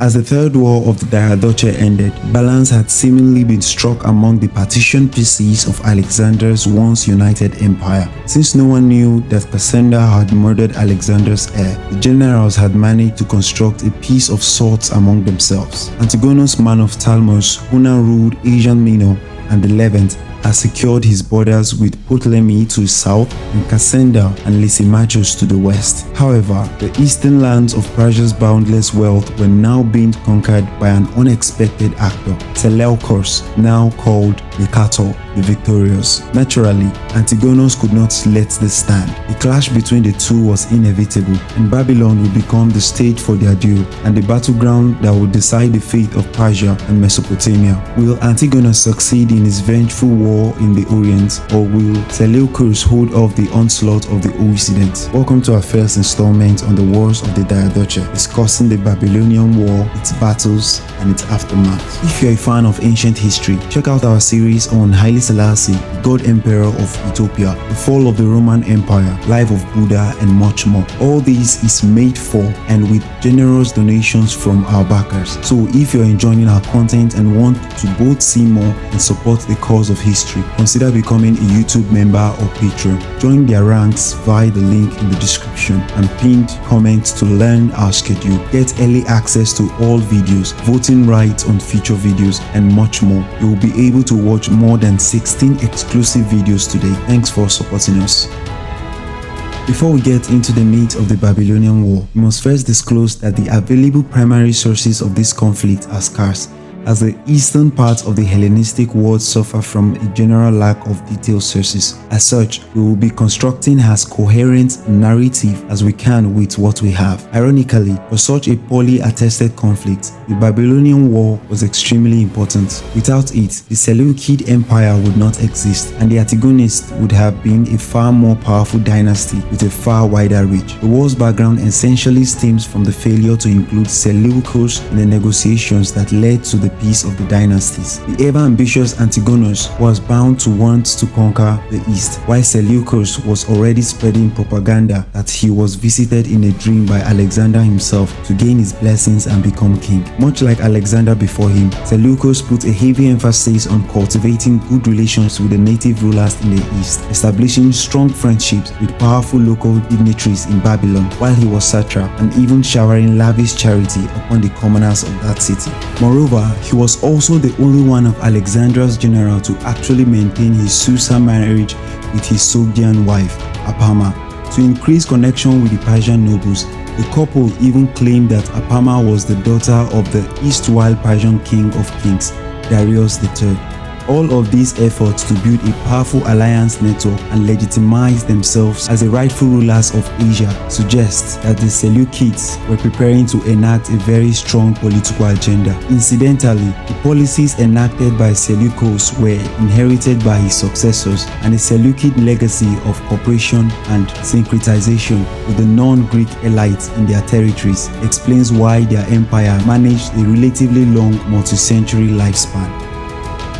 As the Third War of the Diadochi ended, balance had seemingly been struck among the partitioned pieces of Alexander's once united empire. Since no one knew that Cassander had murdered Alexander's heir, the generals had managed to construct a peace of sorts among themselves. Antigonus, man of Talmos, who now ruled Asia Minor and the Levant, had secured his borders with Ptolemy to his south and Cassander and Lysimachus to the west. However, the eastern lands of Persia's boundless wealth were now being conquered by an unexpected actor, Seleucus, now called the Cator, the victorious. Naturally, Antigonus could not let this stand. The clash between the two was inevitable, and Babylon would become the stage for their duel and the battleground that would decide the fate of Persia and Mesopotamia. Will Antigonus succeed in his vengeful war in the Orient, or will Seleucus hold off the onslaught of the Occident? Welcome to our first installment on the wars of the Diadochi, discussing the Babylonian War, its battles, and its aftermath. If you're a fan of ancient history, check out our series on Haile Selassie, the God Emperor of Ethiopia, the fall of the Roman Empire, life of Buddha, and much more. All this is made for and with generous donations from our backers. So if you're enjoying our content and want to both see more and support the cause of history, consider becoming a YouTube member or patron. Join their ranks via the link in the description and pinned comment to learn our schedule. Get early access to all videos, voting rights on future videos, and much more. You will be able to watch more than 16 exclusive videos today. Thanks for supporting us. Before we get into the meat of the Babylonian War, we must first disclose that the available primary sources of this conflict are scarce, as the eastern parts of the Hellenistic world suffer from a general lack of detailed sources. As such, we will be constructing as coherent narrative as we can with what we have. Ironically, for such a poorly attested conflict, the Babylonian War was extremely important. Without it, the Seleucid Empire would not exist, and the Antagonists would have been a far more powerful dynasty with a far wider reach. The war's background essentially stems from the failure to include Seleucus in the negotiations that led to the peace of the dynasties. The ever-ambitious Antigonus was bound to want to conquer the east, while Seleucus was already spreading propaganda that he was visited in a dream by Alexander himself to gain his blessings and become king. Much like Alexander before him, Seleucus put a heavy emphasis on cultivating good relations with the native rulers in the east, establishing strong friendships with powerful local dignitaries in Babylon while he was satrap, and even showering lavish charity upon the commoners of that city. Moreover, he was also the only one of Alexander's generals to actually maintain his Susa marriage with his Sogdian wife, Apama. To increase connection with the Persian nobles, the couple even claimed that Apama was the daughter of the erstwhile Persian king of kings, Darius III. All of these efforts to build a powerful alliance network and legitimize themselves as the rightful rulers of Asia suggests that the Seleucids were preparing to enact a very strong political agenda. Incidentally, the policies enacted by Seleucus were inherited by his successors, and the Seleucid legacy of cooperation and syncretization with the non-Greek elites in their territories explains why their empire managed a relatively long multi-century lifespan.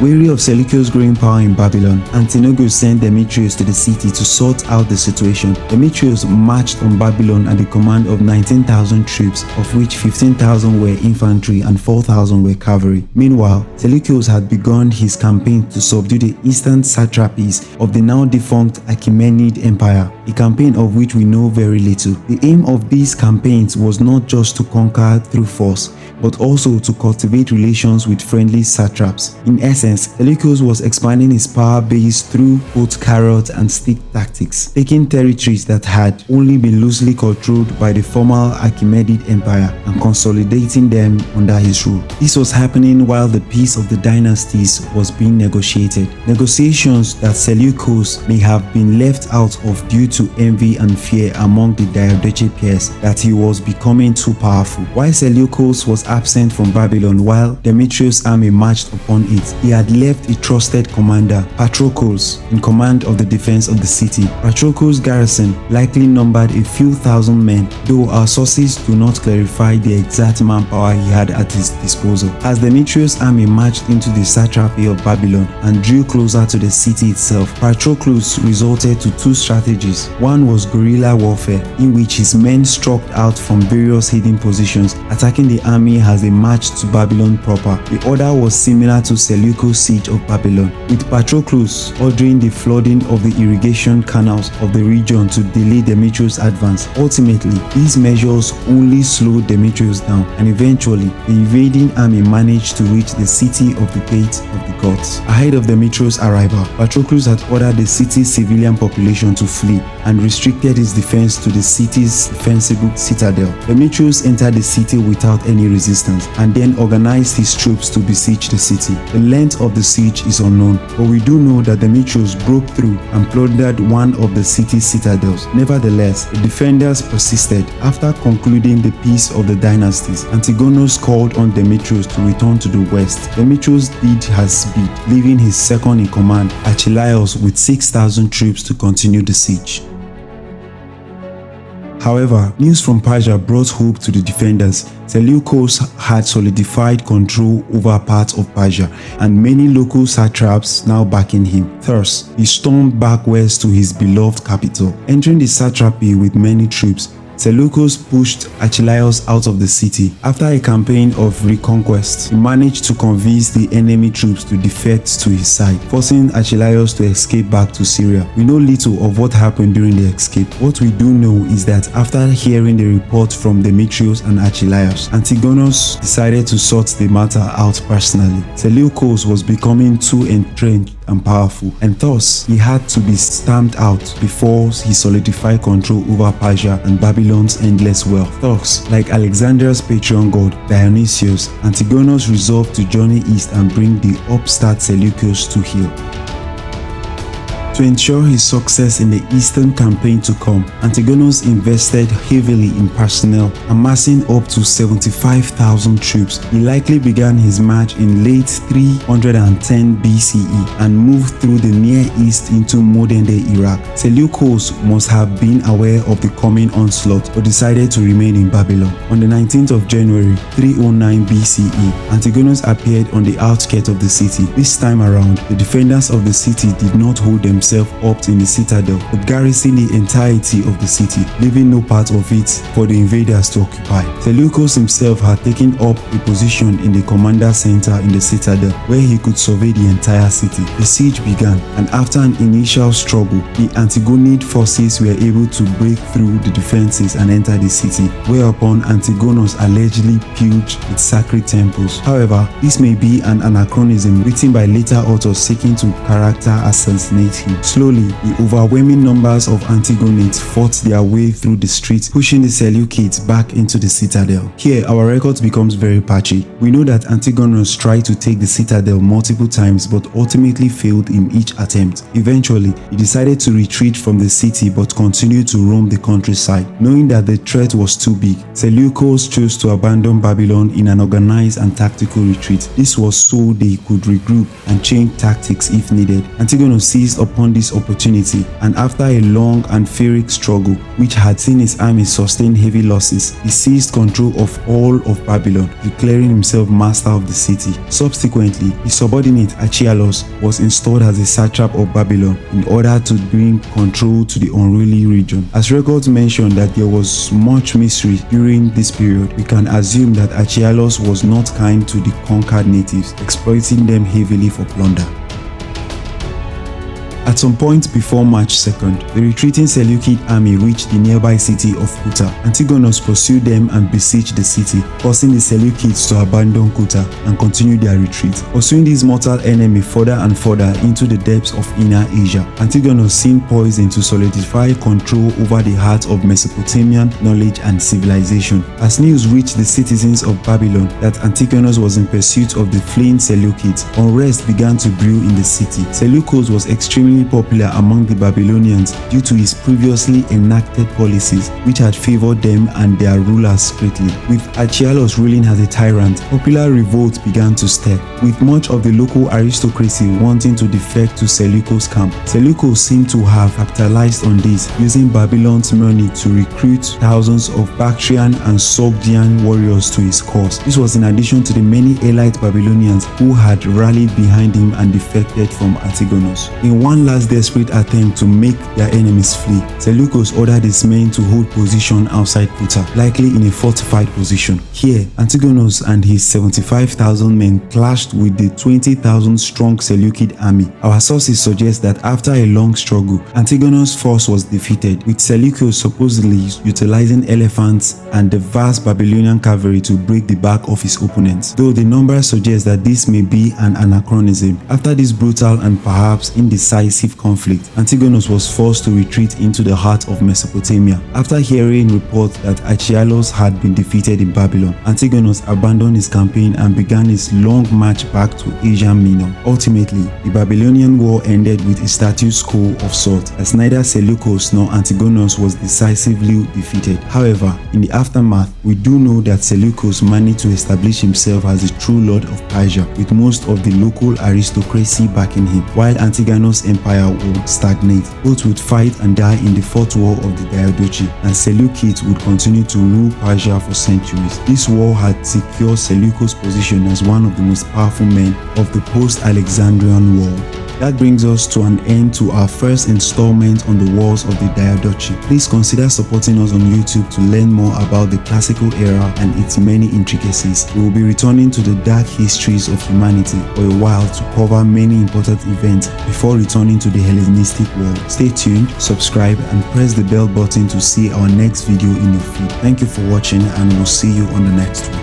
Weary of Seleucus' growing power in Babylon, Antigonus sent Demetrius to the city to sort out the situation. Demetrius marched on Babylon at the command of 19,000 troops, of which 15,000 were infantry and 4,000 were cavalry. Meanwhile, Seleucus had begun his campaign to subdue the eastern satrapies of the now defunct Achaemenid Empire, a campaign of which we know very little. The aim of these campaigns was not just to conquer through force, but also to cultivate relations with friendly satraps. In essence, Seleucus was expanding his power base through both carrot and stick tactics, taking territories that had only been loosely controlled by the former Achaemenid Empire and consolidating them under his rule. This was happening while the peace of the dynasties was being negotiated. Negotiations that Seleucus may have been left out of due to envy and fear among the Diadochi peers that he was becoming too powerful. While Seleucus was absent from Babylon while Demetrius' army marched upon it, he had left a trusted commander, Patroclus, in command of the defense of the city. Patroclus' garrison likely numbered a few thousand men, though our sources do not clarify the exact manpower he had at his disposal. As Demetrius' army marched into the satrapy of Babylon and drew closer to the city itself, Patroclus resorted to two strategies. One was guerrilla warfare, in which his men struck out from various hidden positions, attacking the army as they marched to Babylon proper. The order was similar to Seleucus' siege of Babylon, with Patroclus ordering the flooding of the irrigation canals of the region to delay Demetrius' advance. Ultimately, these measures only slowed Demetrius down, and eventually, the invading army managed to reach the city of the Gate of the Gods. Ahead of Demetrius' arrival, Patroclus had ordered the city's civilian population to flee and restricted its defense to the city's defensible citadel. Demetrius entered the city without any resistance and then organized his troops to besiege the city. The length of the siege is unknown, but we do know that Demetrius broke through and plundered one of the city's citadels. Nevertheless, the defenders persisted. After concluding the peace of the dynasties, Antigonus called on Demetrius to return to the west. Demetrius did as bid, leaving his second in command, Archelaus, with 6,000 troops to continue the siege. However, news from Persia brought hope to the defenders. Seleucus had solidified control over parts of Persia, and many local satraps now backing him. Thus, he stormed back west to his beloved capital. Entering the satrapy with many troops, Seleucus pushed Archelaus out of the city. After a campaign of reconquest, he managed to convince the enemy troops to defect to his side, forcing Archelaus to escape back to Syria. We know little of what happened during the escape. What we do know is that after hearing the report from Demetrius and Archelaus, Antigonus decided to sort the matter out personally. Seleucus was becoming too entrenched and powerful, and thus he had to be stamped out before he solidified control over Persia and Babylon's endless wealth. Thus, like Alexander's patron god Dionysius, Antigonus resolved to journey east and bring the upstart Seleucus to heel. To ensure his success in the eastern campaign to come, Antigonus invested heavily in personnel, amassing up to 75,000 troops. He likely began his march in late 310 BCE and moved through the Near East into modern-day Iraq. Seleucus must have been aware of the coming onslaught but decided to remain in Babylon. On the 19th of January 309 BCE, Antigonus appeared on the outskirts of the city. This time around, the defenders of the city did not hold themselves up in the citadel, but garrisoned the entirety of the city, leaving no part of it for the invaders to occupy. Seleucus himself had taken up a position in the commander center in the citadel, where he could survey the entire city. The siege began, and after an initial struggle, the Antigonid forces were able to break through the defenses and enter the city, whereupon Antigonus allegedly pillaged its sacred temples. However, this may be an anachronism written by later authors seeking to character assassinate him. Slowly, the overwhelming numbers of Antigonids fought their way through the streets, pushing the Seleucids back into the citadel. Here, our records becomes very patchy. We know that Antigonus tried to take the citadel multiple times but ultimately failed in each attempt. Eventually, he decided to retreat from the city but continued to roam the countryside. Knowing that the threat was too big, Seleucus chose to abandon Babylon in an organized and tactical retreat. This was so they could regroup and change tactics if needed. Antigonus seized upon this opportunity, and after a long and furious struggle, which had seen his army sustain heavy losses, he seized control of all of Babylon, declaring himself master of the city. Subsequently, his subordinate Archelaus was installed as a satrap of Babylon in order to bring control to the unruly region. As records mention that there was much mystery during this period, we can assume that Archelaus was not kind to the conquered natives, exploiting them heavily for plunder. At some point before March 2nd, the retreating Seleucid army reached the nearby city of Kuta. Antigonus pursued them and besieged the city, forcing the Seleucids to abandon Kuta and continue their retreat. Pursuing this mortal enemy further and further into the depths of Inner Asia, Antigonus seemed poised to solidify control over the heart of Mesopotamian knowledge and civilization. As news reached the citizens of Babylon that Antigonus was in pursuit of the fleeing Seleucids, unrest began to brew in the city. Seleucus was extremely popular among the Babylonians due to his previously enacted policies, which had favored them and their rulers greatly. With Archelaus ruling as a tyrant, popular revolt began to stir, with much of the local aristocracy wanting to defect to Seleucus' camp. Seleucus seemed to have capitalized on this, using Babylon's money to recruit thousands of Bactrian and Sogdian warriors to his cause. This was in addition to the many elite Babylonians who had rallied behind him and defected from Antigonus. In one one last desperate attempt to make their enemies flee, Seleucus ordered his men to hold position outside Kuta, likely in a fortified position. Here, Antigonus and his 75,000 men clashed with the 20,000 strong Seleucid army. Our sources suggest that after a long struggle, Antigonus' force was defeated, with Seleucus supposedly utilizing elephants and the vast Babylonian cavalry to break the back of his opponents, though the numbers suggest that this may be an anachronism. After this brutal and perhaps indecisive conflict, Antigonus was forced to retreat into the heart of Mesopotamia. After hearing reports that Achialos had been defeated in Babylon, Antigonus abandoned his campaign and began his long march back to Asia Minor. Ultimately, the Babylonian War ended with a status quo of sorts, as neither Seleucus nor Antigonus was decisively defeated. However, in the aftermath, we do know that Seleucus managed to establish himself as the true lord of Persia, with most of the local aristocracy backing him, while Antigonus' empire would stagnate. Both would fight and die in the Fourth War of the Diadochi, and Seleucids would continue to rule Persia for centuries. This war had secured Seleucus' position as one of the most powerful men of the post-Alexandrian world. That brings us to an end to our first installment on the wars of the Diadochi. Please consider supporting us on YouTube to learn more about the classical era and its many intricacies. We will be returning to the dark histories of humanity for a while to cover many important events before returning to the Hellenistic world. Stay tuned, subscribe, and press the bell button to see our next video in your feed. Thank you for watching, and we'll see you on the next one.